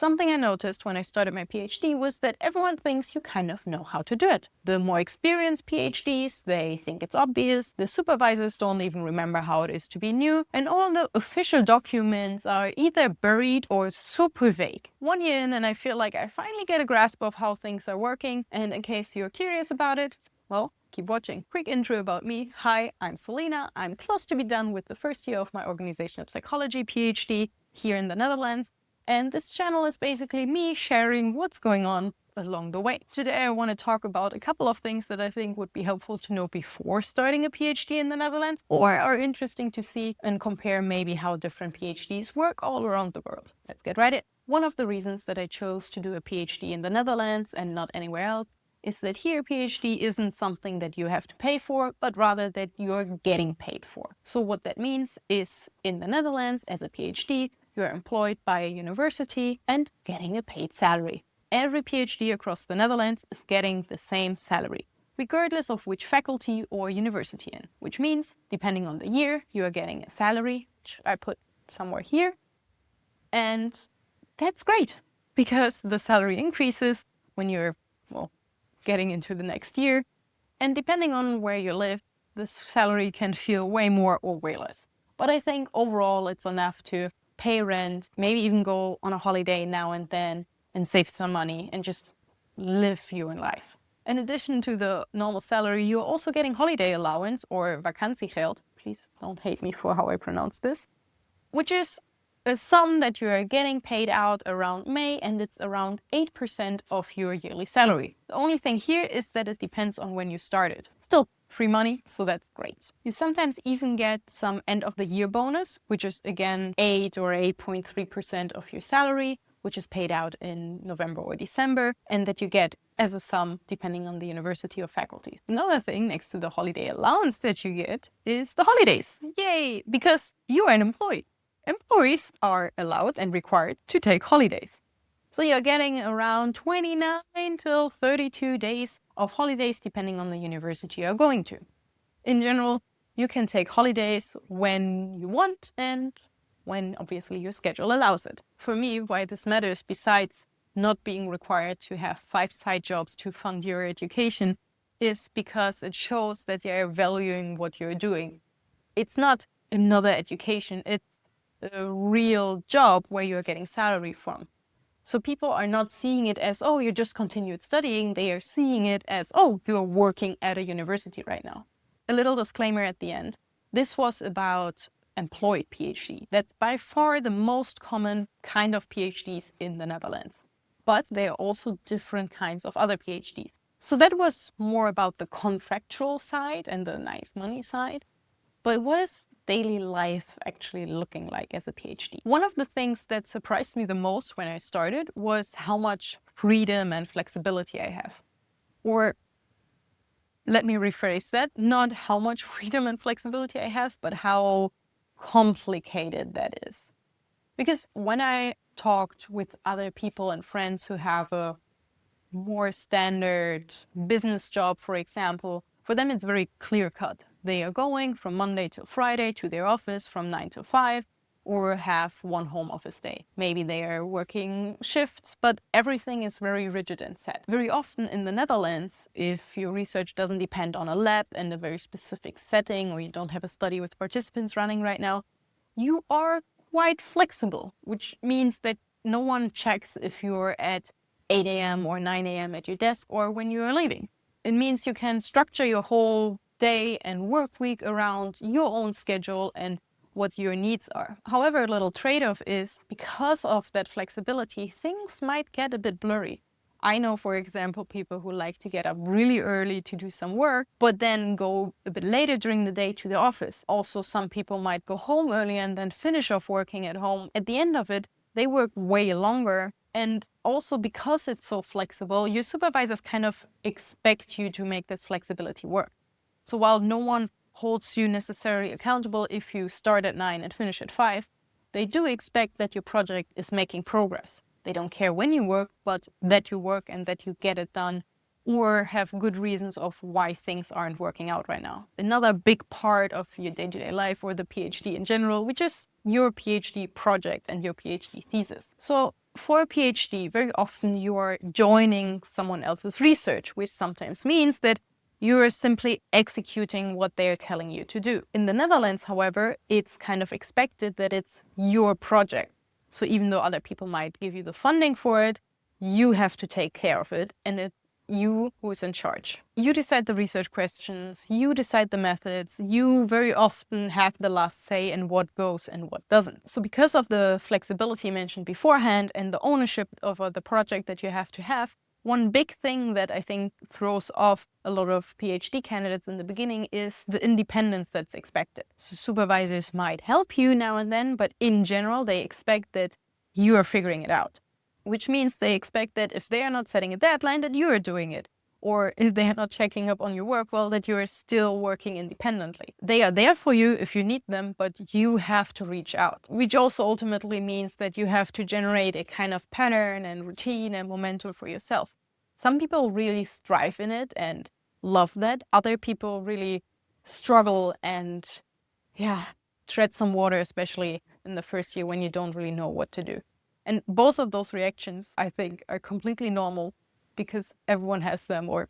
Something I noticed when I started my PhD was that everyone thinks you kind of know how to do it. The more experienced PhDs, they think it's obvious. The supervisors don't even remember how it is to be new. And all the official documents are either buried or super vague. 1 year in and I feel like I finally get a grasp of how things are working. And in case you're curious about it, well, keep watching. Quick intro about me. Hi, I'm Selena. I'm close to be done with the first year of my organizational psychology PhD here in the Netherlands. And this channel is basically me sharing what's going on along the way. Today I want to talk about a couple of things that I think would be helpful to know before starting a PhD in the Netherlands, or are interesting to see and compare maybe how different PhDs work all around the world. Let's get right in. One of the reasons that I chose to do a PhD in the Netherlands and not anywhere else is that here PhD isn't something that you have to pay for, but rather that you're getting paid for. So what that means is in the Netherlands as a PhD, you're employed by a university and getting a paid salary. Every PhD across the Netherlands is getting the same salary, regardless of which faculty or university in, which means, depending on the year, you are getting a salary, which I put somewhere here. And that's great, because the salary increases when you're, getting into the next year. And depending on where you live, the salary can feel way more or way less. But I think overall it's enough to pay rent, maybe even go on a holiday now and then and save some money and just live your life. In addition to the normal salary, you're also getting holiday allowance or vakantiegeld. Please don't hate me for how I pronounce this, which is a sum that you are getting paid out around May, and it's around 8% of your yearly salary. The only thing here is that it depends on when you started. Still free money, so that's great. You sometimes even get some end of the year bonus, which is again 8 or 8.3% of your salary, which is paid out in November or December, and that you get as a sum depending on the university or faculties. Another thing next to the holiday allowance that you get is the holidays. Yay! Because you are an employee. Employees are allowed and required to take holidays. So you're getting around 29 till 32 days of holidays depending on the university you're going to. In general, you can take holidays when you want and when obviously your schedule allows it. For me, why this matters, besides not being required to have 5 side jobs to fund your education, is because it shows that they're valuing what you're doing. It's not another education, it's a real job where you're getting salary from. So people are not seeing it as, oh, you just continued studying. They are seeing it as, oh, you're working at a university right now. A little disclaimer at the end. This was about employed PhD. That's by far the most common kind of PhDs in the Netherlands. But there are also different kinds of other PhDs. So that was more about the contractual side and the nice money side. But what is daily life actually looking like as a PhD? One of the things that surprised me the most when I started was how much freedom and flexibility I have. Or let me rephrase that, not how much freedom and flexibility I have, but how complicated that is. Because when I talked with other people and friends who have a more standard business job, for example, for them it's very clear cut. They are going from Monday till Friday to their office from 9 to 5, or have one home office day. Maybe they are working shifts, but everything is very rigid and set. Very often in the Netherlands, if your research doesn't depend on a lab and a very specific setting, or you don't have a study with participants running right now, you are quite flexible, which means that no one checks if you're at 8 a.m. or 9 a.m. at your desk or when you are leaving. It means you can structure your whole day and work week around your own schedule and what your needs are. However, a little trade-off is, because of that flexibility, things might get a bit blurry. I know, for example, people who like to get up really early to do some work, but then go a bit later during the day to the office. Also, some people might go home early and then finish off working at home. At the end of it, they work way longer. And also, because it's so flexible, your supervisors kind of expect you to make this flexibility work. So while no one holds you necessarily accountable if you start at 9 and finish at 5, they do expect that your project is making progress. They don't care when you work, but that you work and that you get it done, or have good reasons of why things aren't working out right now. Another big part of your day-to-day life, or the PhD in general, which is your PhD project and your PhD thesis. So for a PhD, very often you are joining someone else's research, which sometimes means that you are simply executing what they're telling you to do. In the Netherlands, however, it's kind of expected that it's your project. So even though other people might give you the funding for it, you have to take care of it, and it's you who is in charge. You decide the research questions, you decide the methods, you very often have the last say in what goes and what doesn't. So because of the flexibility mentioned beforehand and the ownership of the project that you have to have, one big thing that I think throws off a lot of PhD candidates in the beginning is the independence that's expected. So supervisors might help you now and then, but in general, they expect that you are figuring it out, which means they expect that if they are not setting a deadline, that you are doing it. Or if they are not checking up on your work, well, that you are still working independently. They are there for you if you need them, but you have to reach out, which also ultimately means that you have to generate a kind of pattern and routine and momentum for yourself. Some people really strive in it and love that. Other people really struggle and, tread some water, especially in the first year when you don't really know what to do. And both of those reactions, I think, are completely normal because everyone has them, or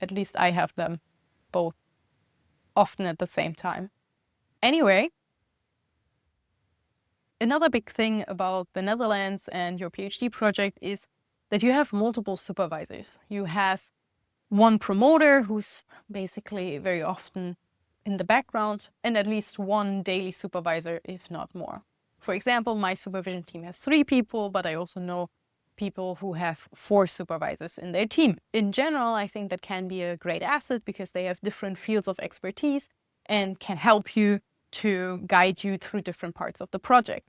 at least I have them, both often at the same time. Anyway, another big thing about the Netherlands and your PhD project is that you have multiple supervisors. You have one promoter who's basically very often in the background, and at least one daily supervisor, if not more. For example, my supervision team has 3 people, but I also know people who have 4 supervisors in their team. In general, I think that can be a great asset because they have different fields of expertise and can help you to guide you through different parts of the project.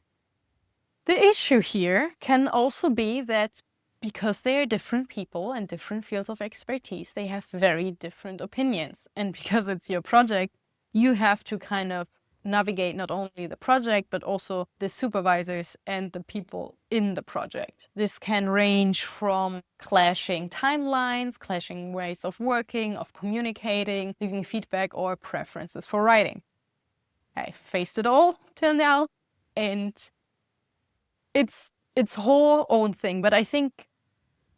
The issue here can also be that because they are different people and different fields of expertise, they have very different opinions. And because it's your project, you have to kind of navigate not only the project, but also the supervisors and the people in the project. This can range from clashing timelines, clashing ways of working, of communicating, giving feedback, or preferences for writing. I faced it all till now, and it's whole own thing, but I think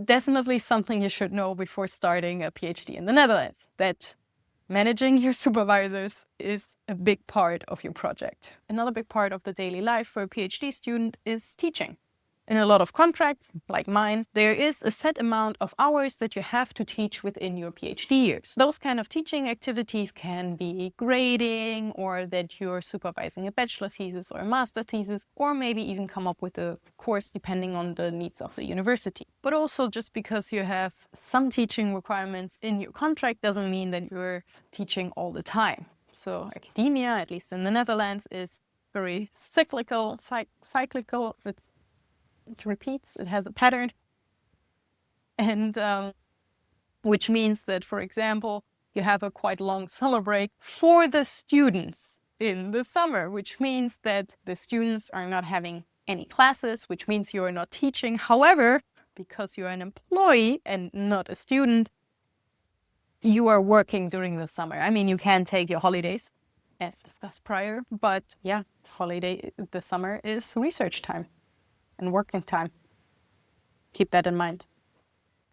definitely something you should know before starting a PhD in the Netherlands, that managing your supervisors is a big part of your project. Another big part of the daily life for a PhD student is teaching. In a lot of contracts, like mine, there is a set amount of hours that you have to teach within your PhD years. Those kind of teaching activities can be grading, or that you're supervising a bachelor thesis or a master thesis, or maybe even come up with a course depending on the needs of the university. But also, just because you have some teaching requirements in your contract doesn't mean that you're teaching all the time. So academia, at least in the Netherlands, is very cyclical. It repeats, it has a pattern. And which means that, for example, you have a quite long summer break for the students in the summer, which means that the students are not having any classes, which means you are not teaching. However, because you're an employee and not a student, you are working during the summer. I mean, you can take your holidays, as discussed prior, but the summer is research time and working time. Keep that in mind.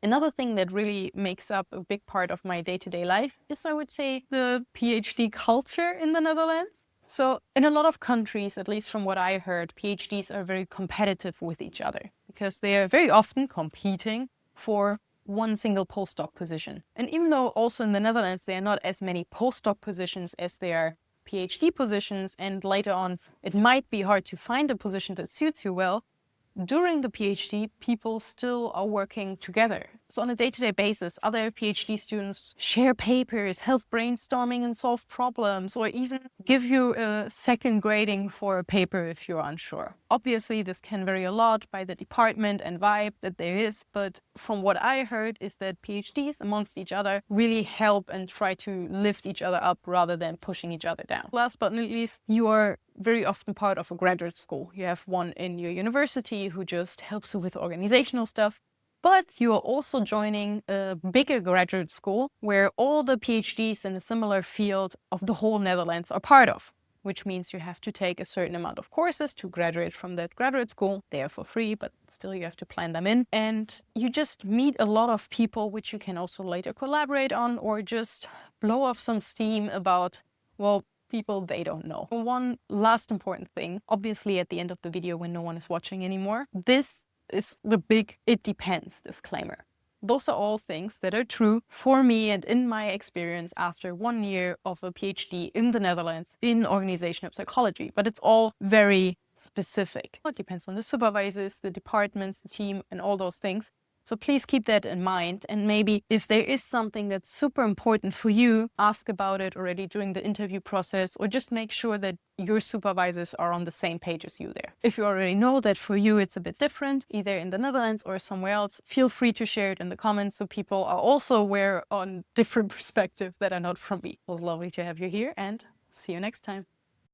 Another thing that really makes up a big part of my day-to-day life is, I would say, the PhD culture in the Netherlands. So in a lot of countries, at least from what I heard, PhDs are very competitive with each other because they are very often competing for one single postdoc position. And even though also in the Netherlands there are not as many postdoc positions as there are PhD positions, and later on it might be hard to find a position that suits you well, during the PhD, people still are working together. So on a day-to-day basis, other PhD students share papers, help brainstorming and solve problems, or even give you a second grading for a paper if you're unsure. Obviously, this can vary a lot by the department and vibe that there is, but from what I heard is that PhDs amongst each other really help and try to lift each other up rather than pushing each other down. Last but not least, you are very often part of a graduate school. You have one in your university who just helps you with organizational stuff, but you are also joining a bigger graduate school where all the PhDs in a similar field of the whole Netherlands are part of. which means you have to take a certain amount of courses to graduate from that graduate school. They are for free, but still you have to plan them in. And you just meet a lot of people, which you can also later collaborate on, or just blow off some steam about, well, people they don't know. One last important thing, obviously at the end of the video when no one is watching anymore, this is the big "it depends" disclaimer. Those are all things that are true for me and in my experience after 1 year of a PhD in the Netherlands in organizational psychology, but it's all very specific. It depends on the supervisors, the departments, the team, and all those things. So please keep that in mind. And maybe if there is something that's super important for you, ask about it already during the interview process, or just make sure that your supervisors are on the same page as you there. If you already know that for you it's a bit different, either in the Netherlands or somewhere else, feel free to share it in the comments so people are also aware on different perspectives that are not from me. It was lovely to have you here, and see you next time.